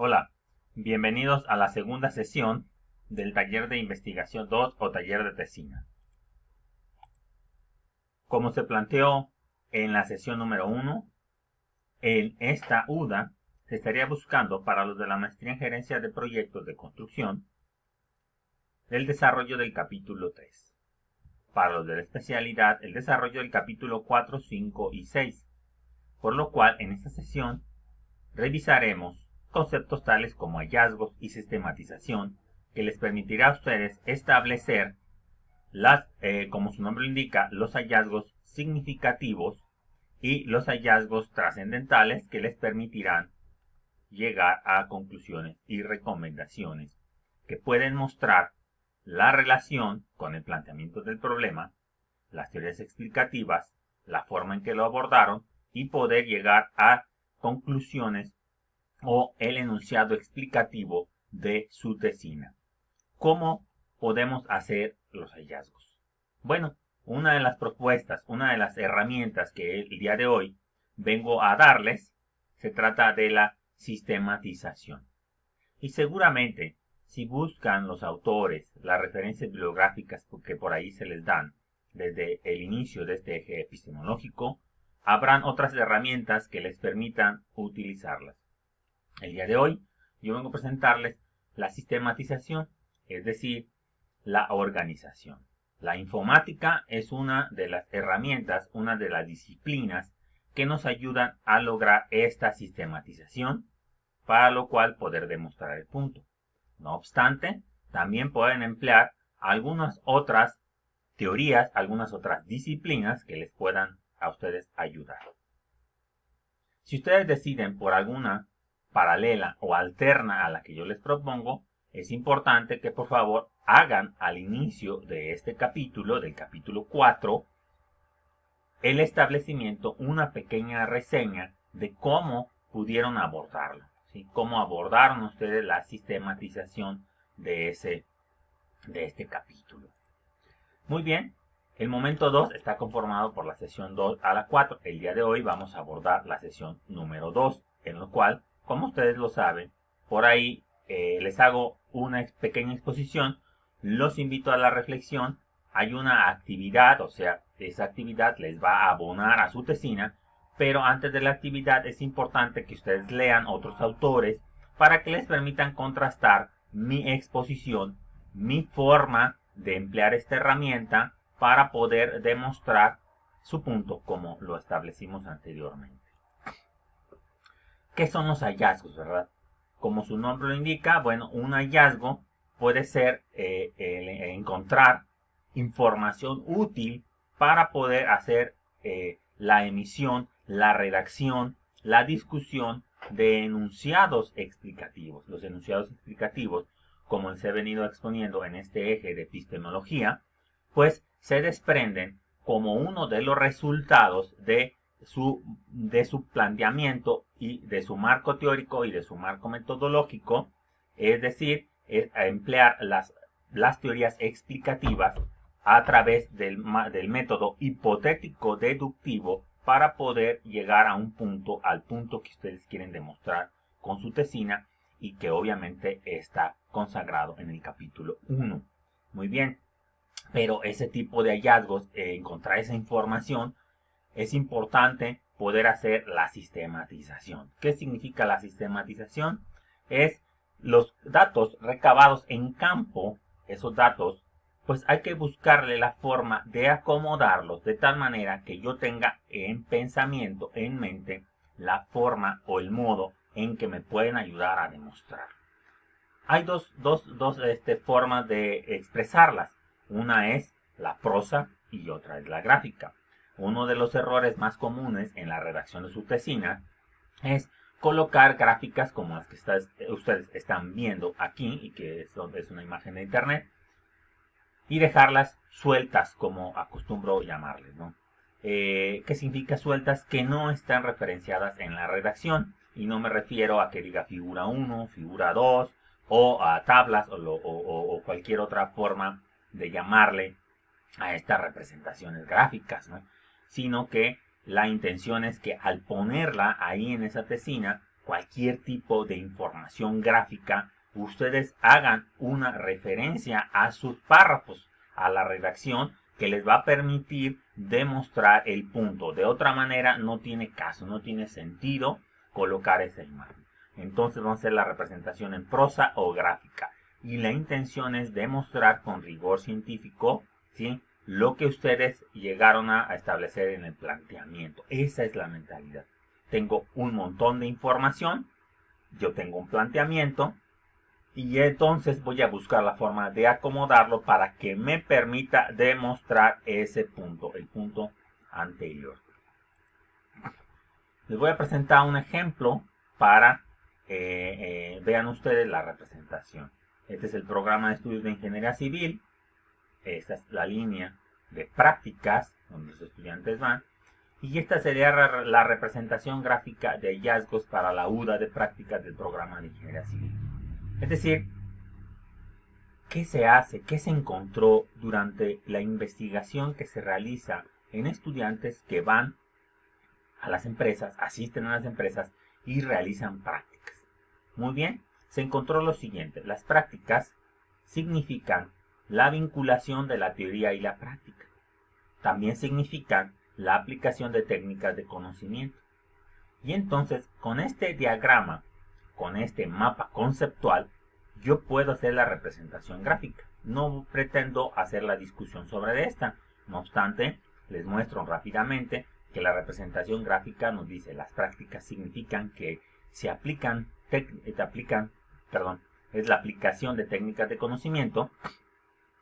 Hola, bienvenidos a la segunda sesión del taller de investigación 2 o taller de tesina. Como se planteó en la sesión número 1, en esta UDA se estaría buscando para los de la maestría en gerencia de proyectos de construcción el desarrollo del capítulo 3. Para los de la especialidad, el desarrollo del capítulo 4, 5 y 6. Por lo cual, en esta sesión, revisaremos conceptos tales como hallazgos y sistematización que les permitirá a ustedes establecer como su nombre lo indica, los hallazgos significativos y los hallazgos trascendentales que les permitirán llegar a conclusiones y recomendaciones que pueden mostrar la relación con el planteamiento del problema, las teorías explicativas, la forma en que lo abordaron y poder llegar a conclusiones o el enunciado explicativo de su tesina. ¿Cómo podemos hacer los hallazgos? Bueno, una de las propuestas, una de las herramientas que el día de hoy vengo a darles, se trata de la sistematización. Y seguramente, si buscan los autores, las referencias bibliográficas que por ahí se les dan desde el inicio de este eje epistemológico, habrán otras herramientas que les permitan utilizarlas. El día de hoy yo vengo a presentarles la sistematización, es decir, la organización. La informática es una de las herramientas, una de las disciplinas que nos ayudan a lograr esta sistematización, para lo cual poder demostrar el punto. No obstante, también pueden emplear algunas otras teorías, algunas otras disciplinas que les puedan a ustedes ayudar. Si ustedes deciden por alguna paralela o alterna a la que yo les propongo, es importante que por favor hagan al inicio de este capítulo, del capítulo 4, el establecimiento, una pequeña reseña de cómo pudieron abordarlo, ¿sí? Cómo abordaron ustedes la sistematización de este capítulo. Muy bien, el momento 2 está conformado por la sesión 2 a la 4. El día de hoy vamos a abordar la sesión número 2, en lo cual, como ustedes lo saben, por ahí les hago una pequeña exposición, los invito a la reflexión, hay una actividad, o sea, esa actividad les va a abonar a su tesina, pero antes de la actividad es importante que ustedes lean otros autores para que les permitan contrastar mi exposición, mi forma de emplear esta herramienta para poder demostrar su punto como lo establecimos anteriormente. ¿Qué son los hallazgos, verdad? Como su nombre lo indica, bueno, un hallazgo puede ser encontrar información útil para poder hacer la emisión, la redacción, la discusión de enunciados explicativos. Los enunciados explicativos, como se ha venido exponiendo en este eje de epistemología, pues se desprenden como uno de los resultados de su planteamiento y de su marco teórico y de su marco metodológico, es decir, emplear las teorías explicativas a través del método hipotético deductivo para poder llegar a un punto, al punto que ustedes quieren demostrar con su tesina y que obviamente está consagrado en el capítulo 1. Muy bien, pero ese tipo de hallazgos, encontrar esa información, es importante poder hacer la sistematización. ¿Qué significa la sistematización? Es los datos recabados en campo, esos datos, pues hay que buscarle la forma de acomodarlos de tal manera que yo tenga en pensamiento, en mente, la forma o el modo en que me pueden ayudar a demostrar. Hay dos formas de expresarlas. Una es la prosa y otra es la gráfica. Uno de los errores más comunes en la redacción de su tesina es colocar gráficas como las que ustedes están viendo aquí y que es una imagen de internet y dejarlas sueltas, como acostumbro llamarles, ¿no? ¿Qué significa sueltas? Que no están referenciadas en la redacción, y no me refiero a que diga figura 1, figura 2 o a tablas o cualquier otra forma de llamarle a estas representaciones gráficas, ¿no? Sino que la intención es que al ponerla ahí en esa tesina, cualquier tipo de información gráfica, ustedes hagan una referencia a sus párrafos, a la redacción, que les va a permitir demostrar el punto. De otra manera no tiene caso, no tiene sentido colocar esa imagen. Entonces vamos a hacer la representación en prosa o gráfica. Y la intención es demostrar con rigor científico, ¿sí?, lo que ustedes llegaron a establecer en el planteamiento. Esa es la mentalidad. Tengo un montón de información, yo tengo un planteamiento, y entonces voy a buscar la forma de acomodarlo para que me permita demostrar ese punto, el punto anterior. Les voy a presentar un ejemplo para vean ustedes la representación. Este es el programa de estudios de ingeniería civil. Esta es la línea de prácticas donde los estudiantes van. Y esta sería la representación gráfica de hallazgos para la UDA de prácticas del programa de ingeniería civil. Es decir, ¿qué se hace? ¿Qué se encontró durante la investigación que se realiza en estudiantes que van a las empresas, asisten a las empresas y realizan prácticas? Muy bien, se encontró lo siguiente. Las prácticas significan la vinculación de la teoría y la práctica. También significan la aplicación de técnicas de conocimiento. Y entonces, con este diagrama, con este mapa conceptual, yo puedo hacer la representación gráfica. No pretendo hacer la discusión sobre esta. No obstante, les muestro rápidamente que la representación gráfica nos dice las prácticas significan que es la aplicación de técnicas de conocimiento,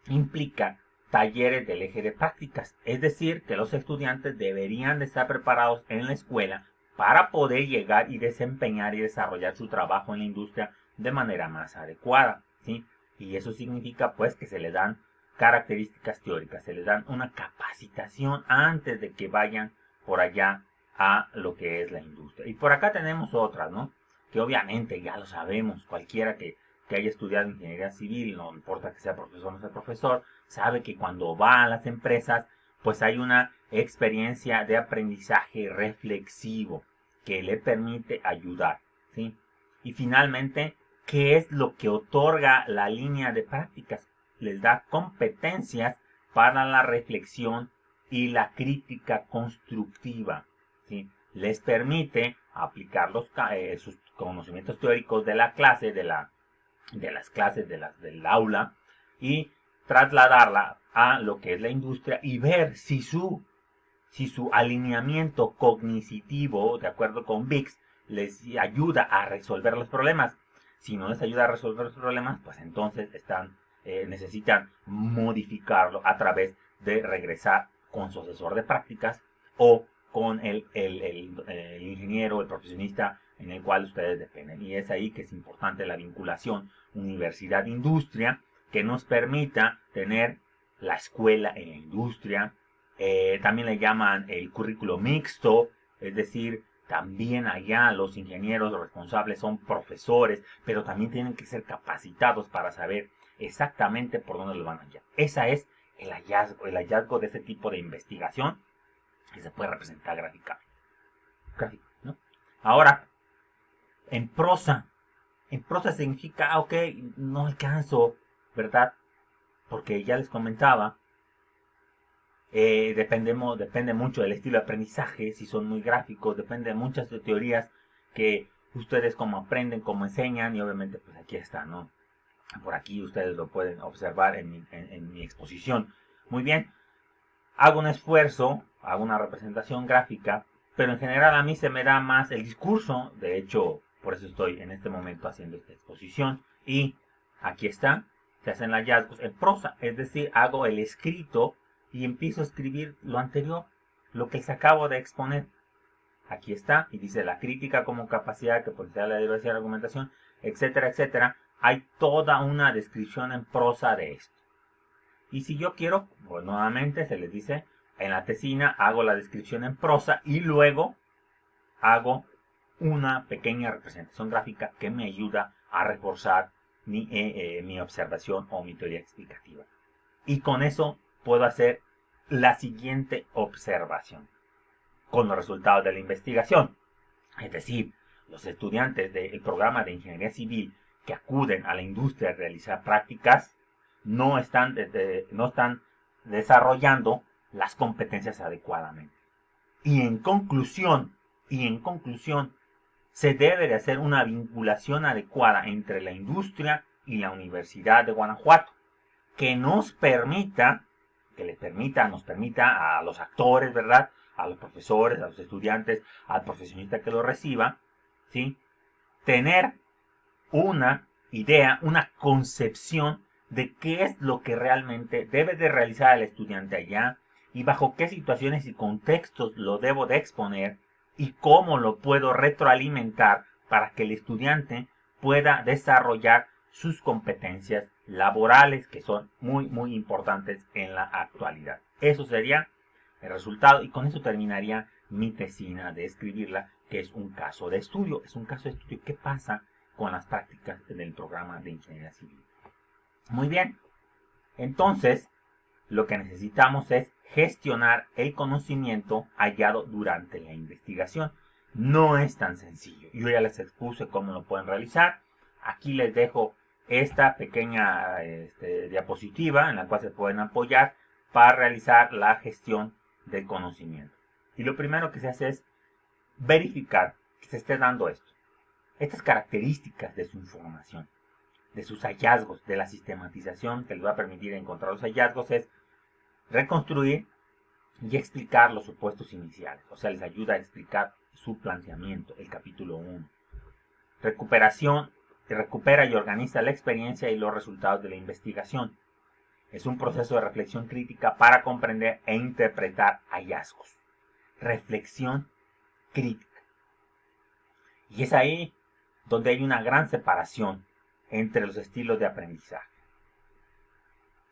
implica talleres del eje de prácticas, es decir, que los estudiantes deberían de estar preparados en la escuela para poder llegar y desempeñar y desarrollar su trabajo en la industria de manera más adecuada, ¿sí? Y eso significa pues que se les dan características teóricas, se les dan una capacitación antes de que vayan por allá a lo que es la industria. Y por acá tenemos otras, ¿no? Que obviamente ya lo sabemos, cualquiera que haya estudiado ingeniería civil, no importa que sea profesor o no sea profesor, sabe que cuando va a las empresas, pues hay una experiencia de aprendizaje reflexivo que le permite ayudar, ¿sí? Y finalmente, ¿qué es lo que otorga la línea de prácticas? Les da competencias para la reflexión y la crítica constructiva, ¿sí? Les permite aplicar sus conocimientos teóricos de la clase, de las clases del aula, y trasladarla a lo que es la industria y ver si su alineamiento cognitivo, de acuerdo con VIX, les ayuda a resolver los problemas. Si no les ayuda a resolver los problemas, pues entonces necesitan modificarlo a través de regresar con su asesor de prácticas o con el ingeniero, el profesionista en el cual ustedes dependen. Y es ahí que es importante la vinculación universidad-industria, que nos permita tener la escuela en la industria. También le llaman el currículo mixto, es decir, también allá los ingenieros responsables son profesores, pero también tienen que ser capacitados para saber exactamente por dónde lo van a hallar. Ese es el hallazgo de ese tipo de investigación que se puede representar gráficamente. ¿No? Ahora, en prosa significa, ok, no alcanzo, ¿verdad? Porque ya les comentaba, depende mucho del estilo de aprendizaje, si son muy gráficos, depende de muchas teorías que ustedes como aprenden, como enseñan, y obviamente pues aquí está, ¿no? Por aquí ustedes lo pueden observar en mi exposición. Muy bien, hago un esfuerzo, hago una representación gráfica, pero en general a mí se me da más el discurso. De hecho, por eso estoy en este momento haciendo esta exposición. Y aquí está, se hacen hallazgos en prosa, es decir, hago el escrito y empiezo a escribir lo anterior, lo que les acabo de exponer. Aquí está, y dice la crítica como capacidad que potencia la diversidad de argumentación, etcétera, etcétera. Hay toda una descripción en prosa de esto. Y si yo quiero, pues nuevamente se les dice, en la tesina hago la descripción en prosa y luego hago una pequeña representación gráfica que me ayuda a reforzar mi observación o mi teoría explicativa. Y con eso puedo hacer la siguiente observación con los resultados de la investigación. Es decir, los estudiantes del programa de ingeniería civil que acuden a la industria a realizar prácticas no están desarrollando las competencias adecuadamente. Y en conclusión, se debe de hacer una vinculación adecuada entre la industria y la Universidad de Guanajuato, que nos permita a los actores, ¿verdad? A los profesores, a los estudiantes, al profesionista que lo reciba, ¿sí? Tener una idea, una concepción de qué es lo que realmente debe de realizar el estudiante allá y bajo qué situaciones y contextos lo debo de exponer y cómo lo puedo retroalimentar para que el estudiante pueda desarrollar sus competencias laborales, que son muy importantes en la actualidad. Eso sería el resultado y con eso terminaría mi tesina de escribirla, que es un caso de estudio. Es un caso de estudio. ¿Qué pasa con las prácticas del programa de ingeniería civil? Muy bien. Entonces, lo que necesitamos es gestionar el conocimiento hallado durante la investigación. No es tan sencillo. Yo ya les expuse cómo lo pueden realizar. Aquí les dejo esta pequeña diapositiva en la cual se pueden apoyar para realizar la gestión del conocimiento. Y lo primero que se hace es verificar que se esté dando esto. Estas características de su información, de sus hallazgos, de la sistematización que les va a permitir encontrar los hallazgos, es reconstruir y explicar los supuestos iniciales. O sea, les ayuda a explicar su planteamiento, el capítulo 1. Recupera y organiza la experiencia y los resultados de la investigación. Es un proceso de reflexión crítica para comprender e interpretar hallazgos. Reflexión crítica. Y es ahí donde hay una gran separación entre los estilos de aprendizaje.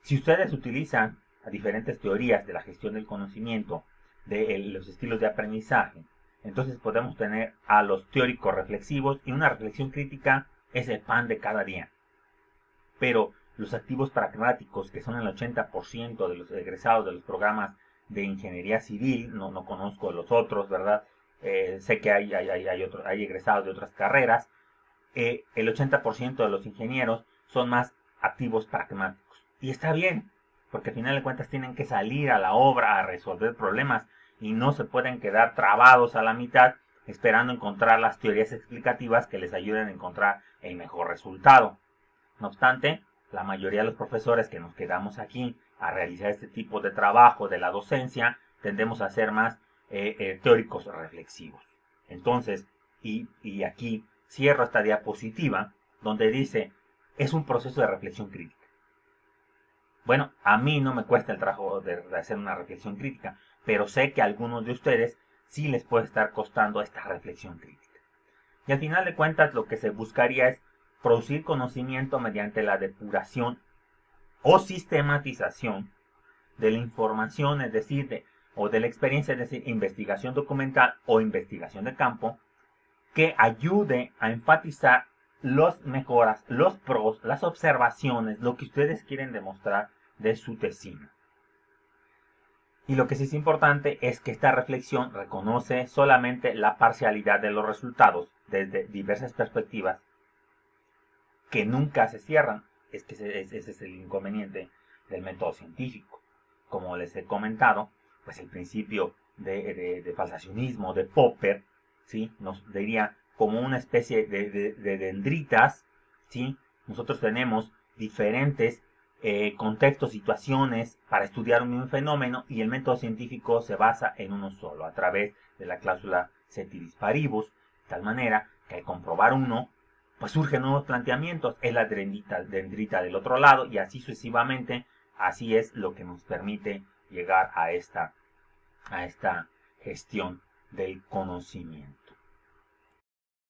Si ustedes utilizan a diferentes teorías de la gestión del conocimiento, de los estilos de aprendizaje, entonces podemos tener a los teóricos reflexivos y una reflexión crítica es el pan de cada día. Pero los activos pragmáticos, que son el 80% de los egresados de los programas de ingeniería civil, no conozco los otros, ¿verdad? Sé que hay egresados de otras carreras. El 80% de los ingenieros son más activos pragmáticos. Y está bien, porque al final de cuentas tienen que salir a la obra a resolver problemas y no se pueden quedar trabados a la mitad esperando encontrar las teorías explicativas que les ayuden a encontrar el mejor resultado. No obstante, la mayoría de los profesores que nos quedamos aquí a realizar este tipo de trabajo de la docencia tendemos a ser más teóricos reflexivos. Entonces, y aquí cierro esta diapositiva donde dice, es un proceso de reflexión crítica. Bueno, a mí no me cuesta el trabajo de hacer una reflexión crítica, pero sé que a algunos de ustedes sí les puede estar costando esta reflexión crítica. Y al final de cuentas lo que se buscaría es producir conocimiento mediante la depuración o sistematización de la información, es decir, o de la experiencia, es decir, investigación documental o investigación de campo, que ayude a enfatizar las mejoras, los pros, las observaciones, lo que ustedes quieren demostrar de su tesina. Y lo que sí es importante es que esta reflexión reconoce solamente la parcialidad de los resultados desde diversas perspectivas que nunca se cierran. Ese es el inconveniente del método científico. Como les he comentado, pues el principio de falsacionismo, de Popper, ¿sí? Nos diría como una especie de dendritas, ¿sí? Nosotros tenemos diferentes contextos, situaciones para estudiar un mismo fenómeno y el método científico se basa en uno solo, a través de la cláusula ceteris paribus, de tal manera que al comprobar uno, pues surgen nuevos planteamientos, es la dendrita del otro lado y así sucesivamente. Así es lo que nos permite llegar a esta gestión del conocimiento.